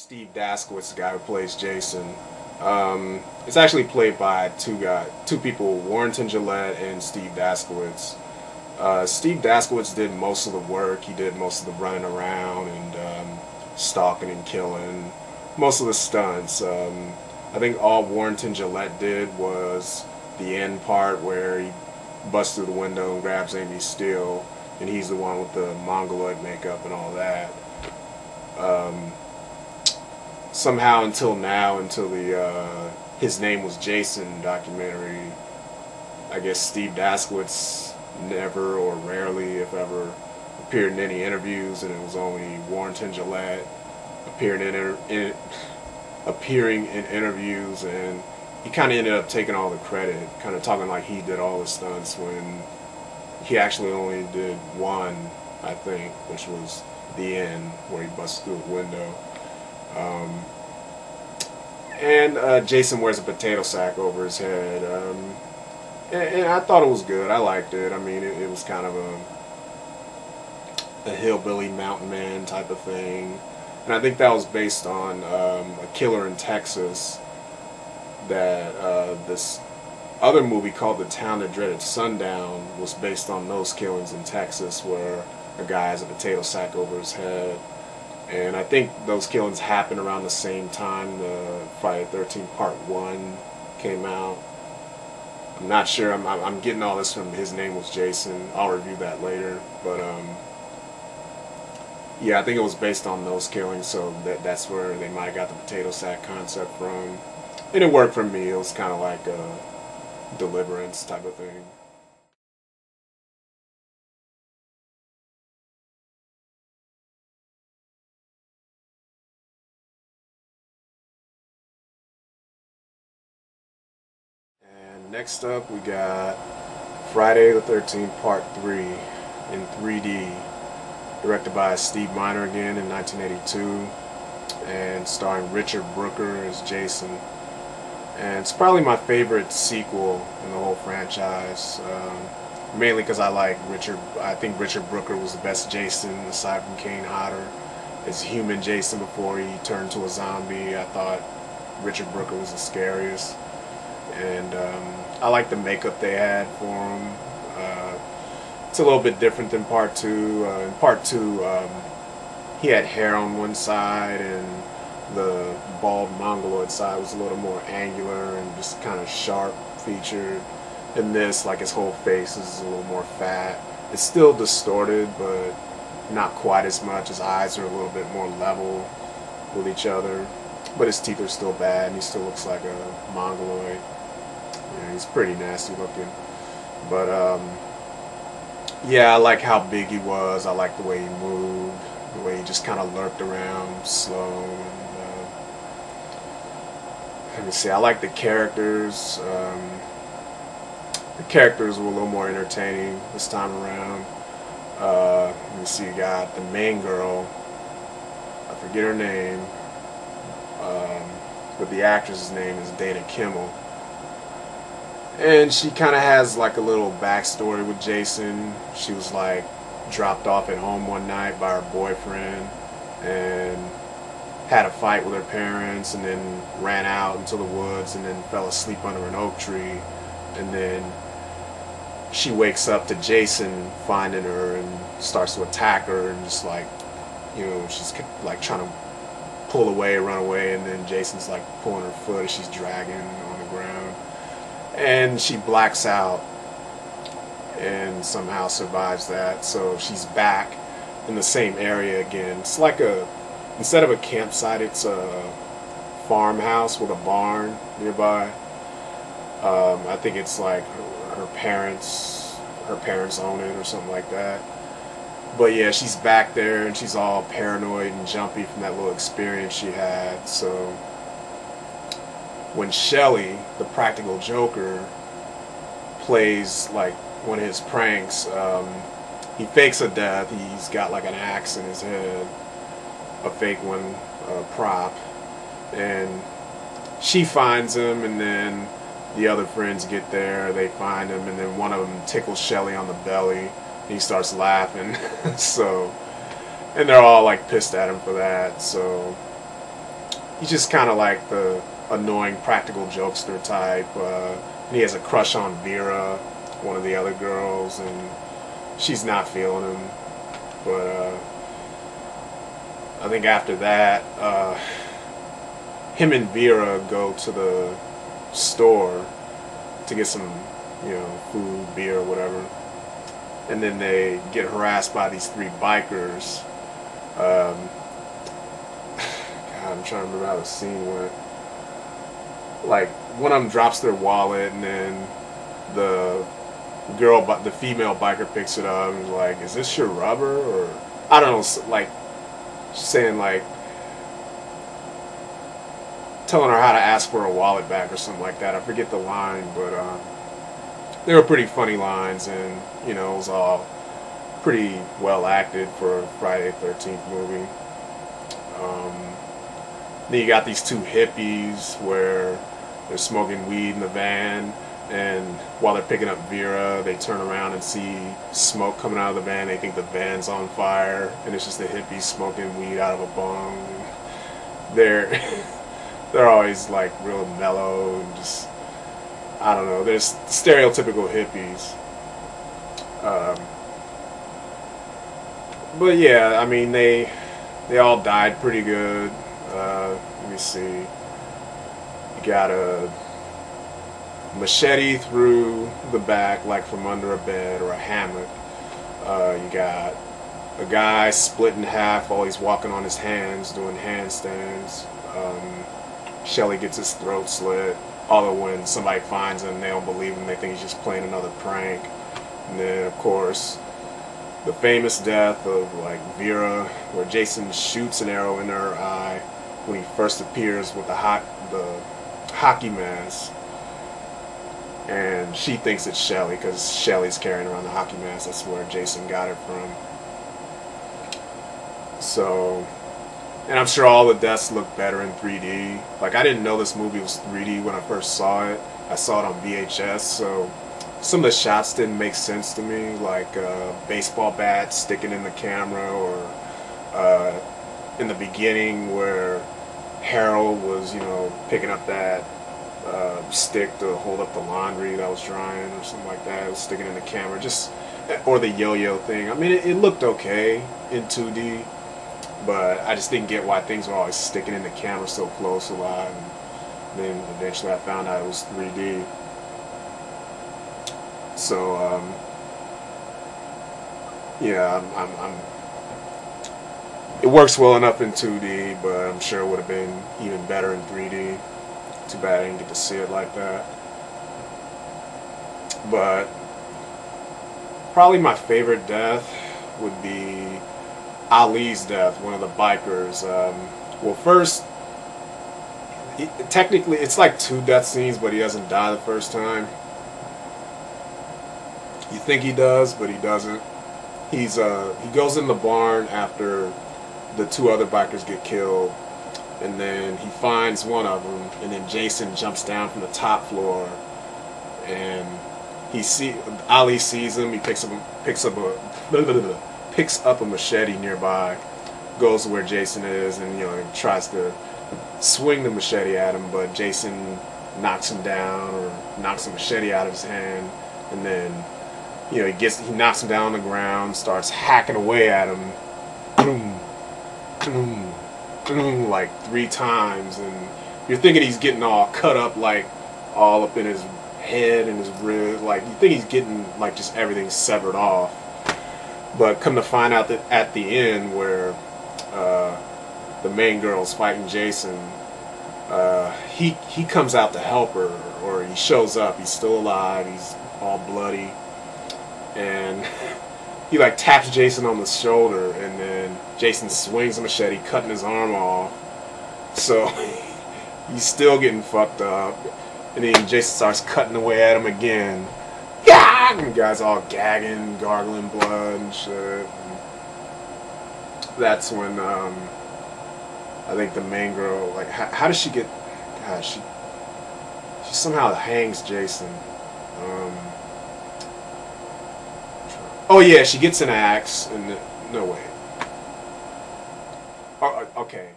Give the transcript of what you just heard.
Steve Daskowitz, the guy who plays Jason. It's actually played by two people, Warrington Gillete and Steve Daskowitz. Steve Daskowitz did most of the work. He did most of the running around and stalking and killing, most of the stunts. I think all Warrington Gillete did was the end part where he busts through the window and grabs Amy Steele, and he's the one with the mongoloid makeup and all that. Somehow until now, until the His Name Was Jason documentary, I guess Steve Daskowitz never or rarely, if ever, appeared in any interviews, and it was only Warrington Gillete appearing in interviews, and he kind of ended up taking all the credit, kind of talking like he did all the stunts when he actually only did one, I think, which was the end where he busted through the window. Jason wears a potato sack over his head, and I thought it was good. I liked it. I mean, it was kind of a hillbilly mountain man type of thing, and I think that was based on a killer in Texas that this other movie called The Town That Dreaded Sundown was based on those killings in Texas where a guy has a potato sack over his head. And I think those killings happened around the same time the Friday the 13th Part 1 came out. I'm not sure. I'm getting all this from His Name Was Jason. I'll review that later. But yeah, I think it was based on those killings, so that's where they might have got the potato sack concept from. And it worked for me. It was kind of like a Deliverance type of thing. And next up, we got Friday the 13th Part 3 in 3D, directed by Steve Miner again in 1982, and starring Richard Brooker as Jason. And it's probably my favorite sequel in the whole franchise, mainly because I think Richard Brooker was the best Jason aside from Kane Hodder. As human Jason before he turned to a zombie, I thought Richard Brooker was the scariest. And I like the makeup they had for him. It's a little bit different than Part 2. In Part 2, he had hair on one side, and the bald mongoloid side was a little more angular and just kind of sharp featured. In this, like, his whole face is a little more fat. It's still distorted, but not quite as much. His eyes are a little bit more level with each other, but his teeth are still bad, and he still looks like a mongoloid. Yeah, he's pretty nasty looking. But yeah, I like how big he was. I like the way he moved, the way he just kind of lurked around slow. And let me see, I like the characters. The characters were a little more entertaining this time around. Let me see, you got the main girl. I forget her name, but the actress's name is Kimmel. And she kind of has like a little backstory with Jason. She was like dropped off at home one night by her boyfriend and had a fight with her parents, and then ran out into the woods and then fell asleep under an oak tree. And then she wakes up to Jason finding her and starts to attack her, and just like, you know, she's like trying to pull away, run away, and then Jason's like pulling her foot as she's dragging on the ground. And she blacks out and somehow survives that. So she's back in the same area again. It's like instead of a campsite, it's a farmhouse with a barn nearby. I think it's like her parents own it or something like that. But yeah, she's back there and she's all paranoid and jumpy from that little experience she had. So when Shelly, the practical Joker, plays like one of his pranks, he fakes a death. He's got like an axe in his head, a fake one, a prop, and she finds him, and then the other friends get there, they find him, and then one of them tickles Shelly on the belly, and he starts laughing. So, and they're all like pissed at him for that. So he's just kind of like the annoying practical jokester type. And he has a crush on Vera, one of the other girls, and she's not feeling him. But I think after that, him and Vera go to the store to get some, food, beer, whatever. And then they get harassed by these three bikers. God, I'm trying to remember how the scene went. Like, one of them drops their wallet, and then the female biker picks it up and is like, "Is this your rubber?" Or I don't know, like saying like telling her how to ask for a wallet back or something like that. I forget the line, but they were pretty funny lines, and it was all pretty well acted for a Friday the 13th movie. Then you got these two hippies where they're smoking weed in the van, and while they're picking up Vera, they turn around and see smoke coming out of the van. They think the van's on fire, and it's just the hippies smoking weed out of a bong. They're always like real mellow and just, I don't know, there's stereotypical hippies. But yeah, I mean, they all died pretty good. Let me see. You got a machete through the back, like from under a bed or a hammock. You got a guy split in half while he's walking on his hands, doing handstands. Shelly gets his throat slit. Although when somebody finds him, they don't believe him. They think he's just playing another prank. And then, of course, the famous death of like Vera, where Jason shoots an arrow in her eye when he first appears with the hockey mask, and she thinks it's Shelly because Shelly's carrying around the hockey mask. That's where Jason got it from. So, and I'm sure all the deaths look better in 3D. Like, I didn't know this movie was 3D when I first saw it. I saw it on VHS, so some of the shots didn't make sense to me, like baseball bat sticking in the camera, or in the beginning where Harold was, picking up that stick to hold up the laundry that was drying or something like that. It was sticking in the camera, or the yo-yo thing. I mean, it looked okay in 2D, but I just didn't get why things were always sticking in the camera so close a lot. And then eventually I found out it was 3D. So, yeah, it works well enough in 2D, but I'm sure it would have been even better in 3D. Too bad I didn't get to see it like that. But probably my favorite death would be Ali's death, one of the bikers. Well, first, technically, it's like two death scenes, but he doesn't die the first time. You think he does, but he doesn't. He goes in the barn after the two other bikers get killed, and then he finds one of them, and then Jason jumps down from the top floor, and Ali sees him. He picks up a machete nearby, goes to where Jason is, and tries to swing the machete at him, but Jason knocks him down, or knocks the machete out of his hand, and then he knocks him down on the ground, starts hacking away at him, boom, boom, boom, like 3 times, and you're thinking he's getting all cut up, like all up in his head and his ribs, like you think he's getting like just everything severed off. But come to find out that at the end, where the main girl's fighting Jason, he comes out to help her, or he shows up. He's still alive. He's all bloody, and he like taps Jason on the shoulder, and then Jason swings a machete, cutting his arm off. So he's still getting fucked up, and then Jason starts cutting away at him again. And the guy's all gagging, gargling blood and shit. And that's when I think the main girl, like, how does she get? God, she somehow hangs Jason. Oh yeah, she gets an axe, and no way. Oh, okay.